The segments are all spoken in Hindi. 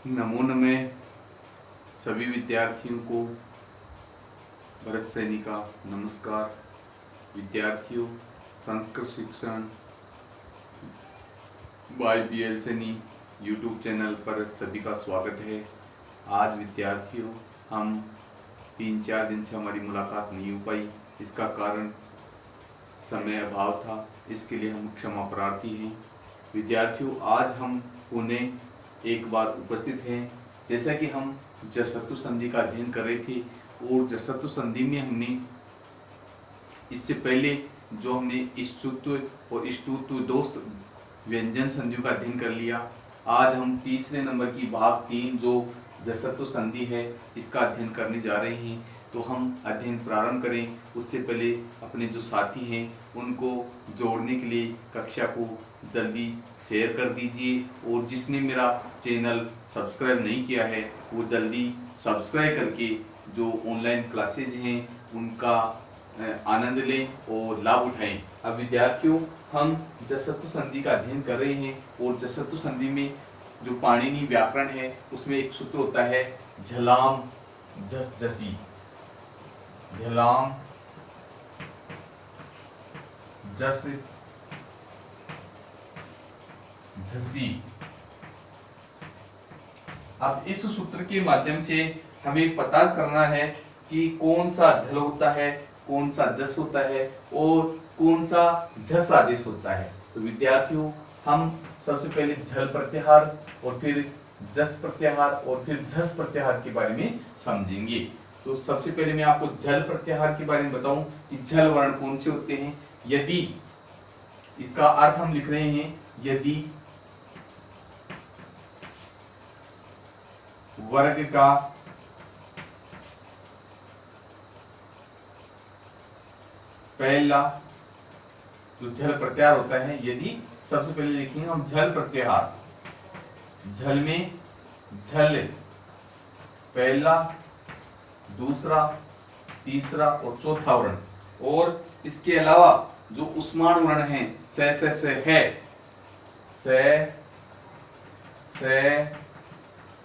नमो नमः सभी विद्यार्थियों को। भरत सैनी का नमस्कार। विद्यार्थियों, संस्कृत शिक्षण by BL Saini YouTube channel पर सभी का स्वागत है। आज विद्यार्थियों, हम 3-4 दिन से हमारी मुलाकात नहीं हो पाई। इसका कारण समय अभाव था, इसके लिए हम क्षमा प्रार्थी हैं। विद्यार्थियों, आज हम पुनः एक बार उपस्थित हैं। जैसा कि हम जसतु संधि का अध्ययन कर रहे थे और जसतु संधि में हमने इससे पहले जो हमने इष्टुत्व और इष्टुत्व दो व्यंजन संधियों का अध्ययन कर लिया। आज हम तीसरे नंबर की भाग 3 जो जसतु संधि है इसका अध्ययन करने जा रहे हैं। तो हम अध्ययन प्रारंभ करें उससे पहले अपने जो साथी हैं उनको जोड़ने के लिए कक्षा को जल्दी शेयर कर दीजिए, और जिसने मेरा चैनल सब्सक्राइब नहीं किया है वो जल्दी सब्सक्राइब करके जो ऑनलाइन क्लासेज हैं उनका आनंद लें और लाभ उठाएं। अब विद्यार्थियों, हम जसतु संधि का अध्ययन कर रहे हैं और जसतु संधि में जो पाणिनि व्याकरण है उसमें एक सूत्र होता है झलाम झस झसी। झलाम झस झसी। अब इस सूत्र के माध्यम से हमें पता करना है कि कौन सा झल होता है, कौन सा जस होता है और कौन सा झस आदेश होता है। तो विद्यार्थियों, हम सबसे पहले झल प्रत्याहार और फिर जस प्रत्याहार और फिर झस प्रत्याहार के बारे में समझेंगे। तो सबसे पहले मैं आपको झल प्रत्याहार के बारे में बताऊं कि झल वर्ण कौन से होते हैं। यदि इसका अर्थ हम लिख रहे हैं, यदि वर्ग का पहला जो झल प्रत्याहार होता है, यदि सबसे पहले लिखेंगे हम झल प्रत्याहार। झल में झल पहला, दूसरा, तीसरा और चौथा वर्ण, और इसके अलावा जो उस्मान वर्ण है से है,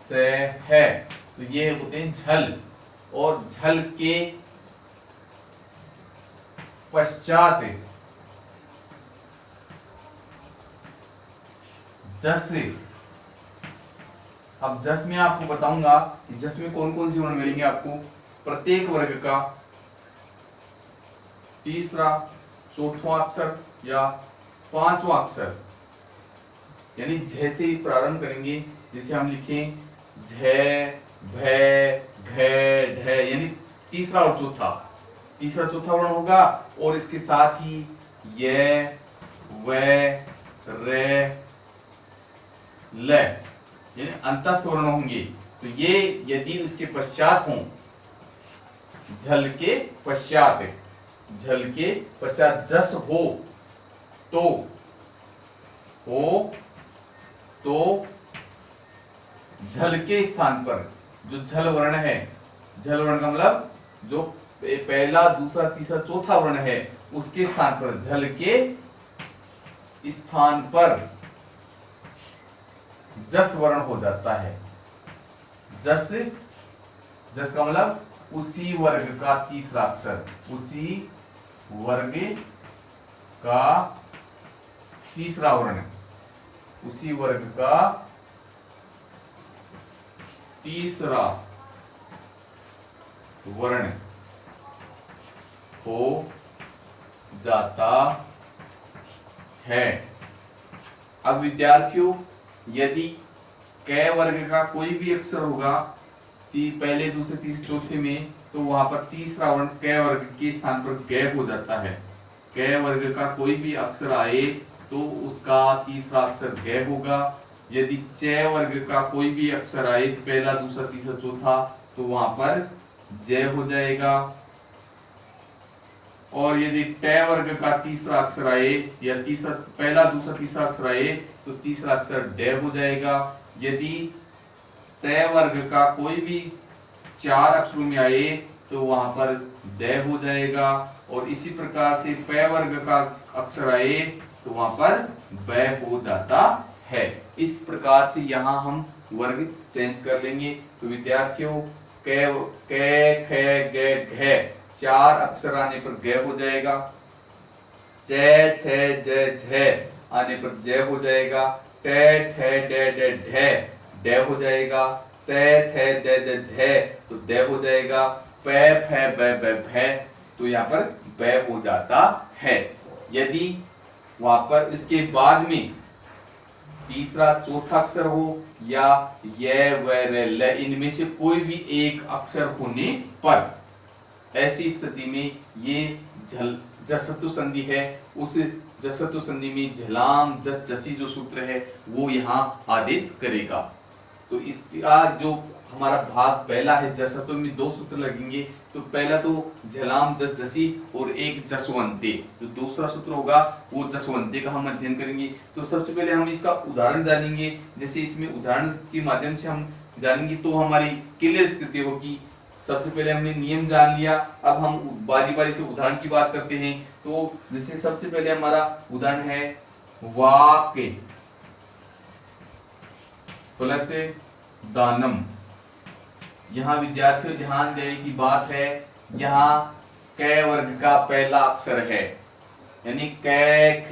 से है, तो ये होते हैं झल। और झल के पश्चात जस। अब जस में आपको बताऊंगा कि जस में कौन कौन सी वर्ण मिलेंगे आपको। प्रत्येक वर्ग का तीसरा, चौथा अक्षर या पांचवा अक्षर, यानी झ से ही प्रारंभ करेंगे। जैसे हम लिखें झ, भ, घ, ढ, यानी तीसरा और चौथा वर्ण होगा, और इसके साथ ही य, व, र, ल, यानी अंतस्थ वर्ण होंगे। तो ये यदि इसके पश्चात हों, झल के पश्चात जस हो तो झल के स्थान पर जो झल वर्ण है, झल वर्ण का मतलब जो पहला, दूसरा, तीसरा, चौथा वर्ण है उसके स्थान पर, झल के स्थान पर जस वर्ण हो जाता है। जस का मतलब उसी वर्ग का तीसरा अक्षर, उसी वर्ग का तीसरा वर्ण, उसी वर्ग का तीसरा वर्ण हो जाता है। अब विद्यार्थियों, यदि क वर्ग का कोई भी अक्षर होगा पहले, दूसरे, तीसरे, चौथे में, तो वहां पर तीसरा वर्ण क वर्ग के स्थान पर ग हो जाता है। क वर्ग का कोई भी अक्षर आए तो उसका तीसरा अक्षर ग होगा। यदि च वर्ग का कोई भी अक्षर आए, पहला, दूसरा, तीसरा, चौथा, तो वहां पर ज हो जाएगा। और यदि ट वर्ग का तीसरा अक्षर आए, या पहला, दूसरा, तीसरा अक्षर आए, तो तीसरा अक्षर ड हो जाएगा। यदि त वर्ग का कोई भी 4 अक्षरों में आए तो वहां पर द हो जाएगा। और इसी प्रकार से प वर्ग का अक्षर आए तो वहां पर ब हो जाता है। इस प्रकार से यहाँ हम वर्ग चेंज कर लेंगे। तो विद्यार्थियों कै कै खे गे घे 4 अक्षर आने पर ग हो जाएगा, च छ ज झ आने पर ज हो जाएगा, ट ठ ड ड ढ ड हो जाएगा, त थ द द ध तो द हो जाएगा, प फ ब ब भ तो यहाँ पर ब हो जाता है। यदि वहां पर इसके बाद में तीसरा चौथा अक्षर हो या य व र ल इनमें से कोई भी एक अक्षर होने पर, ऐसी स्थिति में ये जसत्व संधि है। उस जसत्व संधि में झलाम जस जसी जो सूत्र है वो यहाँ आदेश करेगा। तो इसका जो हमारा भाग पहला है, जसत्व में 2 सूत्र लगेंगे। तो पहला तो झलाम जस जसी और एक जसवंते, तो दूसरा सूत्र होगा वो जसवंते का हम अध्ययन करेंगे। तो सबसे पहले हम इसका उदाहरण जानेंगे। जैसे इसमें उदाहरण के माध्यम से हम जानेंगे तो हमारी क्लियर स्थिति होगी। सबसे पहले हमने नियम जान लिया, अब हम बारी बारी से उदाहरण की बात करते हैं। तो जैसे सबसे पहले हमारा उदाहरण है वाक्य प्लस दानम। यहाँ विद्यार्थियों ध्यान देने की बात है, यहाँ क वर्ग का पहला अक्षर है, यानी क ख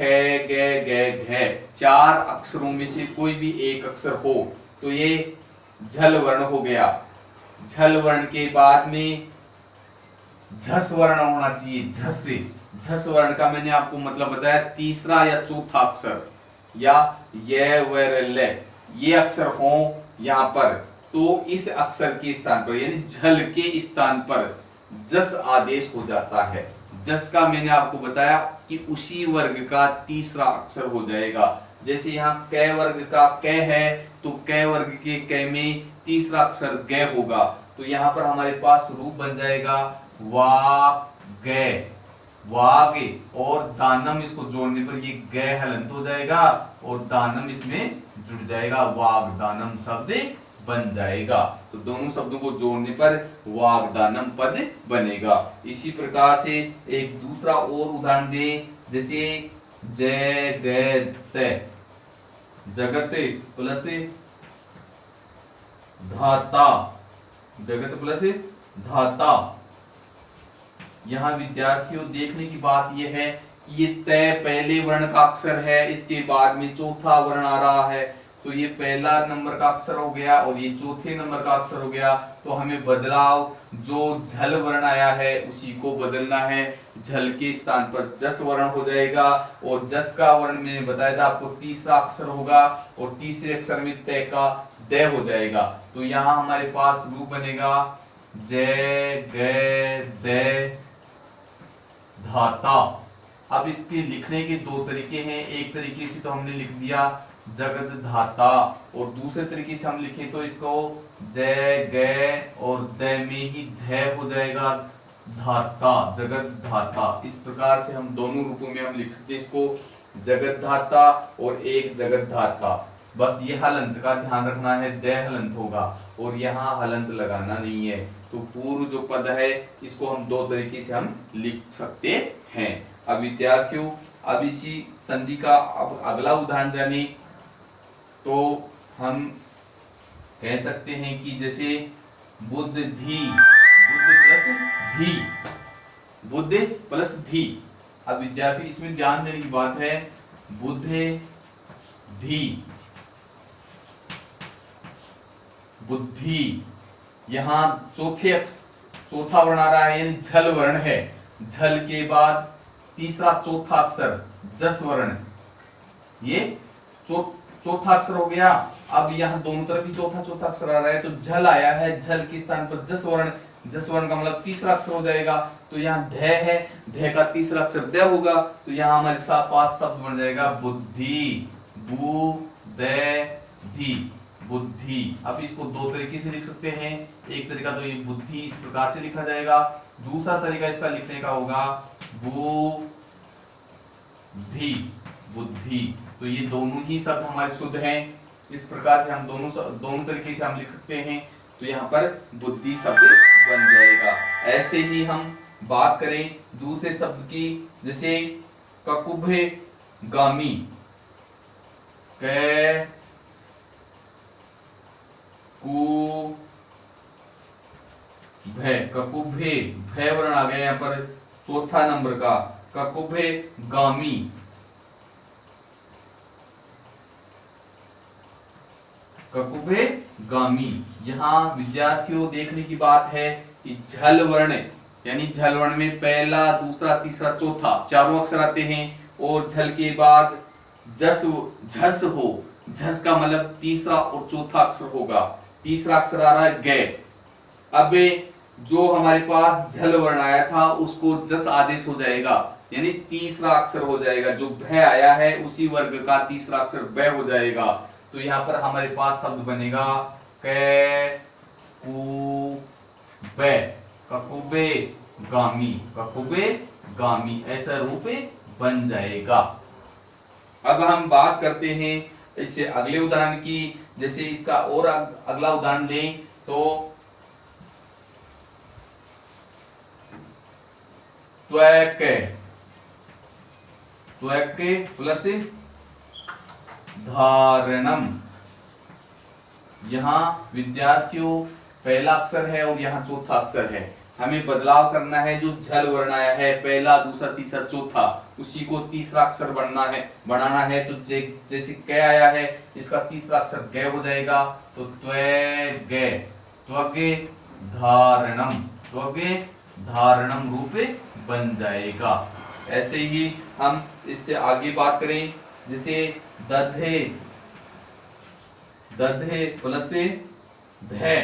ग घ घ 4 अक्षरों में से कोई भी एक अक्षर हो तो ये झल वर्ण हो गया। झल वर्ण के बाद में झस वर्ण होना चाहिए। झस वर्ण का मैंने आपको मतलब बताया, तीसरा या चौथा अक्षर या य व र ल ये अक्षर हो यहाँ पर, तो इस अक्षर के स्थान पर यानी झल के स्थान पर जस आदेश हो जाता है। जस का मैंने आपको बताया कि उसी वर्ग का तीसरा अक्षर हो जाएगा। जैसे यहाँ क वर्ग का क है तो क वर्ग के क में तीसरा अक्षर ग होगा, तो यहाँ पर हमारे पास रूप बन जाएगा वा ग वागे, और दानम इसको जोड़ने पर ये ग हलंत हो जाएगा और दानम इसमें जुड़ जाएगा, वागदानम शब्द बन जाएगा। तो दोनों शब्दों को जोड़ने पर वागदानम पद बनेगा। इसी प्रकार से एक दूसरा और उदाहरण दें, जैसे जगत जगत प्लस धाता, जगत प्लस धाता। यहाँ विद्यार्थियों देखने की बात यह है कि ये तय पहले वर्ण का अक्षर है, इसके बाद में चौथा वर्ण आ रहा है, तो ये पहला नंबर का अक्षर हो गया और ये चौथे नंबर का अक्षर हो गया। तो हमें बदलाव जो झल वर्ण आया है उसी को बदलना है। झल के स्थान पर जस वर्ण हो जाएगा और जस का वर्ण मैंने बताया था आपको तीसरा अक्षर होगा और तीसरे अक्षर में तय का द हो जाएगा। तो यहाँ हमारे पास रूप बनेगा ज ग द धाता। अब इसके लिखने के 2 तरीके हैं। एक तरीके से तो हमने लिख दिया जगत धाता और दूसरे तरीके से हम लिखें तो इसको ज ग और द में ही ध हो जाएगा धाता, जगत धाता। इस प्रकार से हम दोनों रूपों में हम लिख सकते हैं इसको, जगत धाता और एक जगत धाता। बस ये हलंत का ध्यान रखना है, द हलंत होगा और यहाँ हलंत लगाना नहीं है। तो पूर्व जो पद है इसको हम 2 तरीके से हम लिख सकते हैं। अब विद्यार्थियों अब इसी संधि का अब अगला उदाहरण जाने तो हम कह सकते हैं कि जैसे बुद्ध धी, बुद्ध प्लस धी, बुद्ध प्लस धी। अब विद्यार्थी इसमें ध्यान देने की बात है, बुद्ध धी बुद्धि, यहाँ चौथा वर्ण आ रहा है यानी झल वर्ण है। झल के बाद तीसरा चौथा अक्षर जस वर्ण, ये चौथा अक्षर हो गया। अब यहाँ दोनों तरफ ही चौथा अक्षर आ रहा है तो झल आया है, झल के स्थान पर जस वर्ण, जस वर्ण का मतलब तीसरा अक्षर हो जाएगा। तो यहाँ ध है, ध का तीसरा अक्षर द होगा, तो यहाँ हमारे साथ 5 शब्द बन जाएगा बुद्धि, बुद्धि, बुद्धि। अब इसको 2 तरीके से लिख सकते हैं। एक तरीका तो ये बुद्धि इस प्रकार से लिखा जाएगा, दूसरा तरीका इसका लिखने का होगा बुद्धि, बुद्धि। तो ये दोनों ही शब्द हमारे शुद्ध हैं। इस प्रकार से हम दोनों तरीके से हम लिख सकते हैं। तो यहाँ पर बुद्धि शब्द बन जाएगा। ऐसे ही हम बात करें दूसरे शब्द की, जैसे ककुभे गामी, कै कु भे, ककुभे, भे वर्ण आ गया यहाँ पर चौथा नंबर का, ककुभे गामी, ककुभे गामी। यहाँ विद्यार्थियों देखने की बात है कि झल वर्ण यानी झल वर्ण में पहला दूसरा तीसरा चौथा चारों अक्षर आते हैं, और झल के बाद जस झस हो, झस का मतलब तीसरा और चौथा अक्षर होगा। तीसरा अक्षर आ रहा है गे। अब जो हमारे पास झल वर्ण आया था उसको जस आदेश हो जाएगा, यानी तीसरा अक्षर हो जाएगा। जो भय आया है उसी वर्ग का तीसरा अक्षर ब हो जाएगा। तो यहाँ पर हमारे पास शब्द बनेगा कै कु बे, ककुबे गामी, ककुबे गामी, ऐसा रूप बन जाएगा। अब हम बात करते हैं इससे अगले उदाहरण की। जैसे इसका और अगला उदाहरण लें तो त्वक, त्वक प्लस धारणम। यहाँ विद्यार्थियों पहला अक्षर है और यहाँ चौथा अक्षर है, हमें बदलाव करना है। जो झल वर्ण आया है पहला दूसरा तीसरा चौथा, उसी को तीसरा अक्षर बनाना है। तो जैसे कै आया है इसका तीसरा अक्षर गे हो जाएगा, तो त्वगे, त्वगे धारणम, त्वगे धारणम रूप बन जाएगा। ऐसे ही हम इससे आगे बात करें, जैसे दधे, दधे प्लस धे।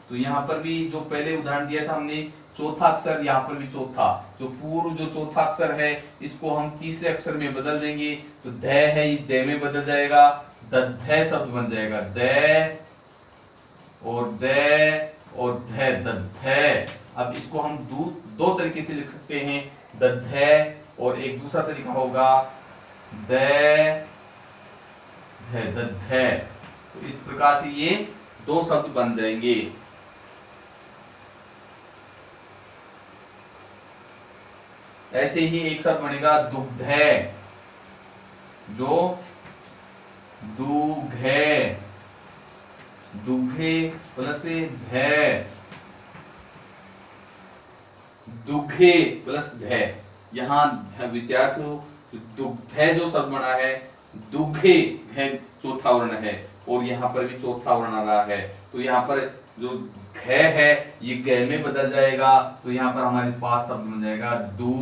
तो यहाँ पर भी जो पहले उदाहरण दिया था हमने, चौथा अक्षर यहाँ पर भी चौथा, जो पूर्व जो चौथा अक्षर है इसको हम तीसरे अक्षर में बदल देंगे, तो ध है ये द में बदल जाएगा, दधे शब्द बन जाएगा। द और द और ध, दधे। अब इसको हम दो तरीके से लिख सकते हैं, दधे, और एक दूसरा तरीका होगा द दधे। तो इस प्रकार से ये दो शब्द बन जाएंगे। ऐसे ही एक शब्द बनेगा दुग्धे, जो दुघे, दुघे प्लस धे, दुघे प्लस धे। यहाँ विद्यार्थियों दुग्धे जो शब्द बना है, दुघे है चौथा वर्ण है, और यहाँ पर भी चौथा वर्ण आ रहा है। तो यहाँ पर जो घ है ये ग में बदल जाएगा, तो यहाँ पर हमारे पास शब्द बन जाएगा दू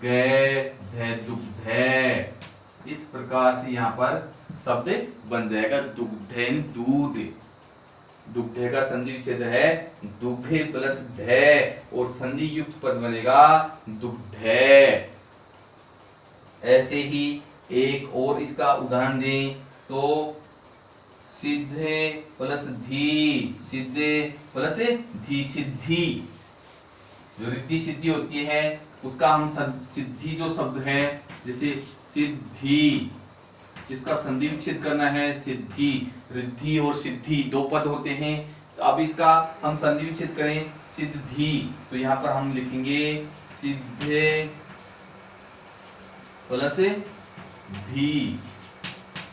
गे धे, दुग्धे। इस प्रकार से यहाँ पर शब्द बन जाएगा दुग्धेन, दूध। दुग्धे का संधि विच्छेद है दुघे प्लस धे, और संधि युक्त पद बनेगा दुग्धे। ऐसे ही एक और इसका उदाहरण दें तो सिद्धे प्लस धी, सिद्धे प्लस धी, सिद्धि। जो रिद्धि सिद्धि होती है उसका हम सिद्धि जो शब्द है, जैसे सिद्धि, इसका संधि विच्छेद करना है, सिद्धि। रिद्धि और सिद्धि दो पद होते हैं, तो अब इसका हम संधि विच्छेद करें सिद्धि, तो यहाँ पर हम लिखेंगे सिद्धे प्लस धी,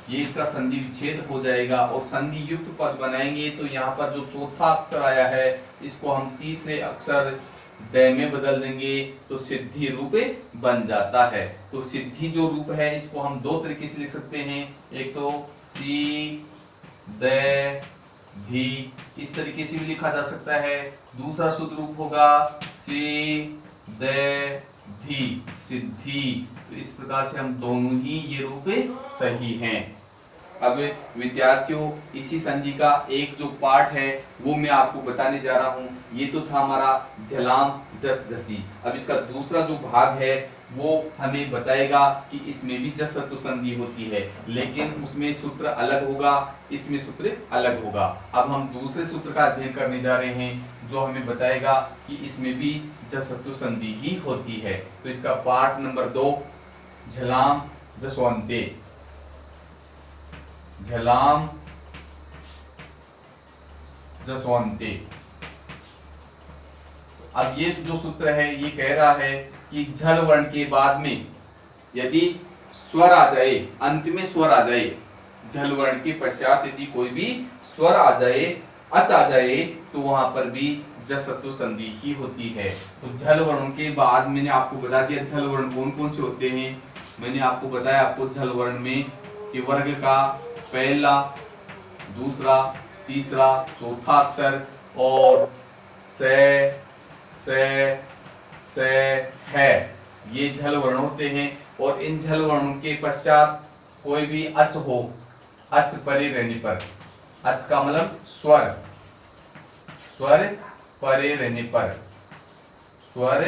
ये इसका संधि विच्छेद हो जाएगा। और संधि युक्त पद बनाएंगे तो यहाँ पर जो चौथा अक्षर आया है इसको हम तीसरे अक्षर द में बदल देंगे, तो सिद्धि रूप बन जाता है। तो सिद्धि जो रूप है इसको हम दो तरीके से लिख सकते हैं, एक तो सी द धी, इस तरीके से भी लिखा जा सकता है। दूसरा शुद्ध रूप होगा सी द धी, सिद्धि। तो इस प्रकार से हम दोनों ही ये रूप सही हैं। अब विद्यार्थियों इसी संधि का एक जो पार्ट है वो मैं आपको बताने जा रहा हूँ। ये तो था हमारा झलाम जस जसी। अब इसका दूसरा जो भाग है वो हमें बताएगा कि इसमें भी जस सत्व संधि होती है, लेकिन उसमें सूत्र अलग होगा, इसमें सूत्र अलग होगा। अब हम दूसरे सूत्र का अध्ययन करने जा रहे हैं जो हमें बताएगा कि इसमें भी जस सत्व संधि ही होती है। तो इसका पार्ट नंबर 2, झलाम जसवंते, झलाम जसवंते। अब ये जो सूत्र है ये कह रहा है कि झल वर्ण के बाद में यदि स्वर आ जाए, अंत में स्वर आ जाए, झल वर्ण के पश्चात यदि कोई भी स्वर आ जाए, अच आ जाए, तो वहां पर भी जसत्व संधि ही होती है। तो झल वर्ण के बाद मैंने आपको बता दिया झल वर्ण कौन कौन से होते हैं। मैंने आपको बताया आपको झल वर्ण में कि वर्ग का पहला, दूसरा, तीसरा, चौथा अक्षर और से है, ये झल वर्ण होते हैं। और इन झल वर्णों के पश्चात कोई भी अच हो, अच परे रहने पर, अच का मतलब स्वर, स्वर परे रहने पर, स्वर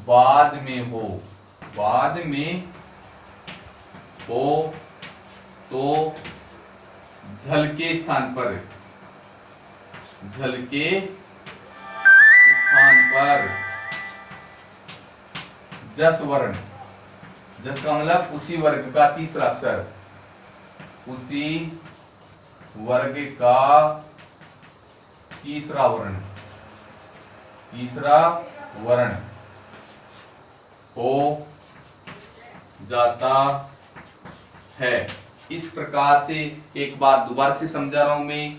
बाद में हो, बाद में हो तो झल के स्थान पर, झल के स्थान पर जस वर्ण, जस का मतलब उसी वर्ग का तीसरा अक्षर, उसी वर्ग का तीसरा वर्ण, तीसरा वर्ण हो जाता है। इस प्रकार से एक बार दोबारा से समझा रहा हूं मैं।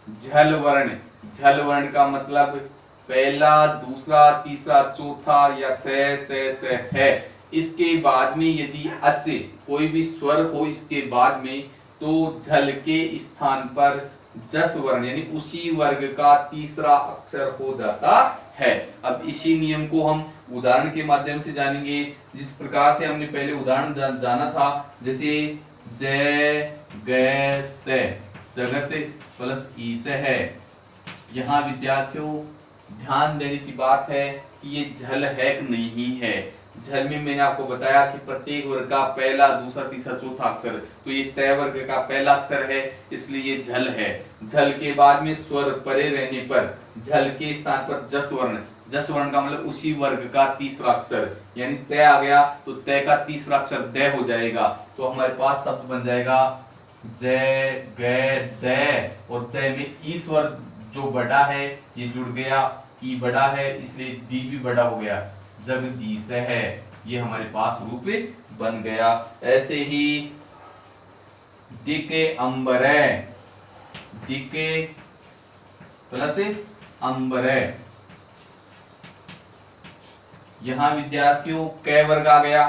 झल वर्ण, झल वर्ण का मतलब पहला, दूसरा, तीसरा, चौथा या से है। इसके बाद में यदि अच कोई भी स्वर हो इसके बाद में, तो झल के स्थान पर जस वर्ण यानी उसी वर्ग का तीसरा अक्षर हो जाता है। अब इसी नियम को हम उदाहरण के माध्यम से जानेंगे। जिस प्रकार से हमने पहले उदाहरण जाना था, जैसे जगत प्लस ई से है। यहाँ विद्यार्थियों ध्यान देने की बात है कि ये झल है कि नहीं है। झल में मैंने आपको बताया कि प्रत्येक वर्ग का पहला, दूसरा, तीसरा, चौथा अक्षर, तो ये तय वर्ग का पहला अक्षर है, इसलिए ये झल है। झल के बाद में स्वर परे रहने पर झल के स्थान पर जस वर्ण, जस वर्ण का मतलब उसी वर्ग का तीसरा अक्षर, यानी तय आ गया तो तय का तीसरा अक्षर द हो जाएगा। तो हमारे पास शब्द बन जाएगा जय गय द, और तय में ई स्वर जो बड़ा है ये जुड़ गया, ई बड़ा है इसलिए दी भी बड़ा हो गया, जगदीश है, ये हमारे पास रूप बन गया। ऐसे ही दिके अंबरे, दिके प्लस अंबरे, यहां विद्यार्थियों कै वर्ग आ गया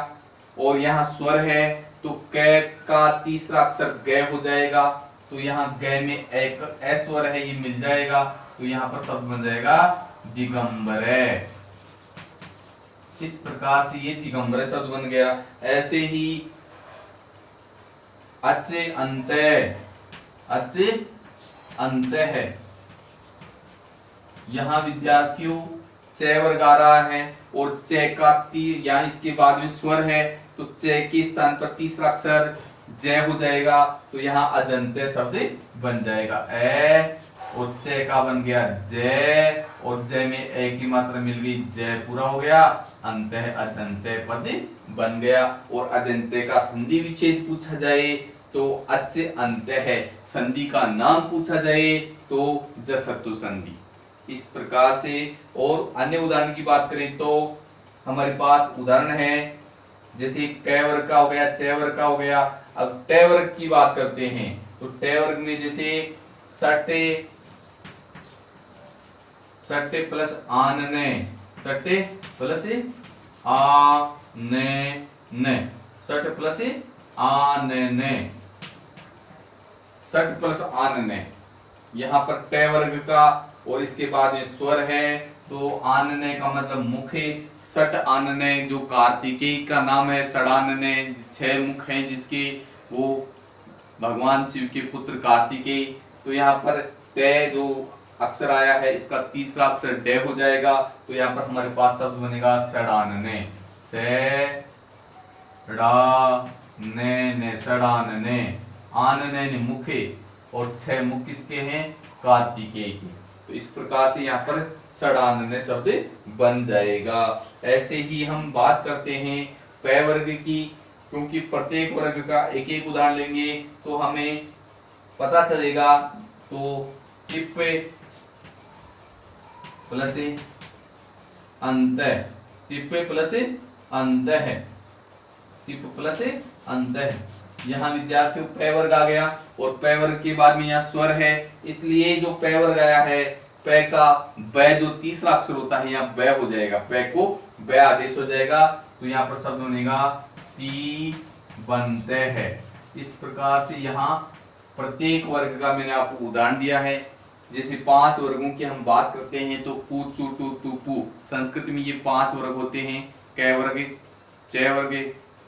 और यहां स्वर है तो कै का तीसरा अक्षर ग हो जाएगा, तो यहाँ ग में एक एस स्वर है ये मिल जाएगा, तो यहाँ पर शब्द बन जाएगा दिगंबरे। इस प्रकार से ये दिगंबरे शब्द बन गया। ऐसे ही अच्छे अंत, अच्छे अंत है, यहाँ विद्यार्थियों च वर्ग आ रहा है और च का या इसके बाद में स्वर है तो च के स्थान पर तीसरा अक्षर जय हो जाएगा, तो यहाँ अजंते शब्द बन जाएगा। ए और च का बन गया जय, और जय में ए की मात्रा मिल गई, जय पूरा हो गया, अंत अजंते पद बन गया। और अजंते का संधि विच्छेद पूछा जाए तो अच्छे अंत है, संधि का नाम पूछा जाए तो जसत्व संधि। इस प्रकार से और अन्य उदाहरण की बात करें तो हमारे पास उदाहरण है जैसे क वर्ग का हो गया, च वर्ग का हो गया। अब ट वर्ग की बात करते हैं तो ट वर्ग में जैसे सटे, सटे प्लस आनने, सटे प्लस आने, सट प्लस आनने, सट प्लस आनने, यहाँ पर ट वर्ग का और इसके बाद में स्वर है तो आनने का मतलब मुख है। सट आनने जो कार्तिकेय का नाम है, सड़ानने 6 मुख हैं जिसके, वो भगवान शिव के पुत्र कार्तिकेय। तो यहाँ पर त जो अक्षर आया है इसका तीसरा अक्षर ड हो जाएगा, तो यहाँ पर हमारे पास शब्द बनेगा सड़ानने, से ड़ा ने सड़ानने, आनने ने मुखे और 6 मुख किसके हैं, कार्तिकेय के। तो इस प्रकार से यहाँ पर सड़ानने शब्द बन जाएगा। ऐसे ही हम बात करते हैं पै वर्ग की, क्योंकि प्रत्येक वर्ग का एक एक उदाहरण लेंगे तो हमें पता चलेगा। तो टिप प्लस अंत, टिप प्लस अंत है, टिप प्लस अंत है, यहाँ विद्यार्थियों प वर्ग आ गया और प वर्ग के बाद में यहाँ स्वर है, इसलिए जो प वर्ग आया है प का ब जो तीसरा अक्षर होता है यहाँ ब हो जाएगा, प को ब आदेश हो जाएगा। तो यहाँ पर शब्द बनेगा ती बनते है। इस प्रकार से यहाँ प्रत्येक वर्ग का मैंने आपको उदाहरण दिया है। जैसे 5 वर्गों की हम बात करते हैं तो कु चु टु तु पु, संस्कृत में ये 5 वर्ग होते हैं, क वर्ग, च वर्ग,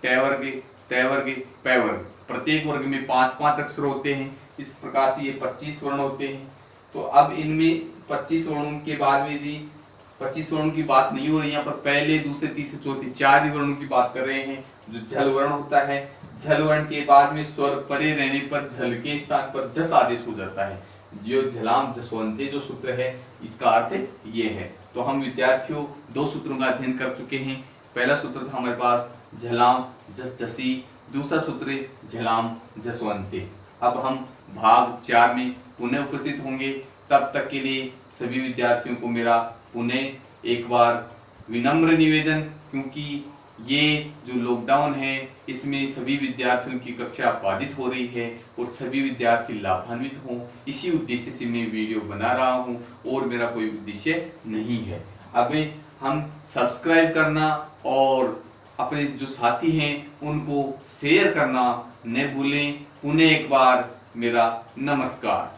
ट वर्ग, त वर्ग, प वर्ग। प्रत्येक वर्ग में 5-5 अक्षर होते हैं। इस प्रकार से ये 25 वर्ण होते हैं। तो अब इनमें 25 वर्णों के बाद में यदि 25 वर्णों की बात नहीं हो रही, यहाँ पर पहले, दूसरे, तीसरे, चौथे 4 ही वर्णों की बात कर रहे हैं। जो झल वर्ण होता है, झल वर्ण के बाद में स्वर परे रहने पर झल के स्थान पर जस आदेश हो जाता है। जो झलाम जसवंते जो सूत्र है, इसका अर्थ ये है। तो हम विद्यार्थियों 2 सूत्रों का अध्ययन कर चुके हैं। पहला सूत्र था हमारे पास झलाम जस जसी, दूसरा सूत्र झलाम जसवंते। अब हम भाग 4 में पुनः उपस्थित होंगे। तब तक के लिए सभी विद्यार्थियों को मेरा पुनः एक बार विनम्र निवेदन, क्योंकि ये जो लॉकडाउन है इसमें सभी विद्यार्थियों की कक्षा बाधित हो रही है और सभी विद्यार्थी लाभान्वित हों, इसी उद्देश्य से मैं वीडियो बना रहा हूं और मेरा कोई उद्देश्य नहीं है। अब हम सब्सक्राइब करना और अपने जो साथी हैं उनको शेयर करना न भूलें। उन्हें एक बार मेरा नमस्कार।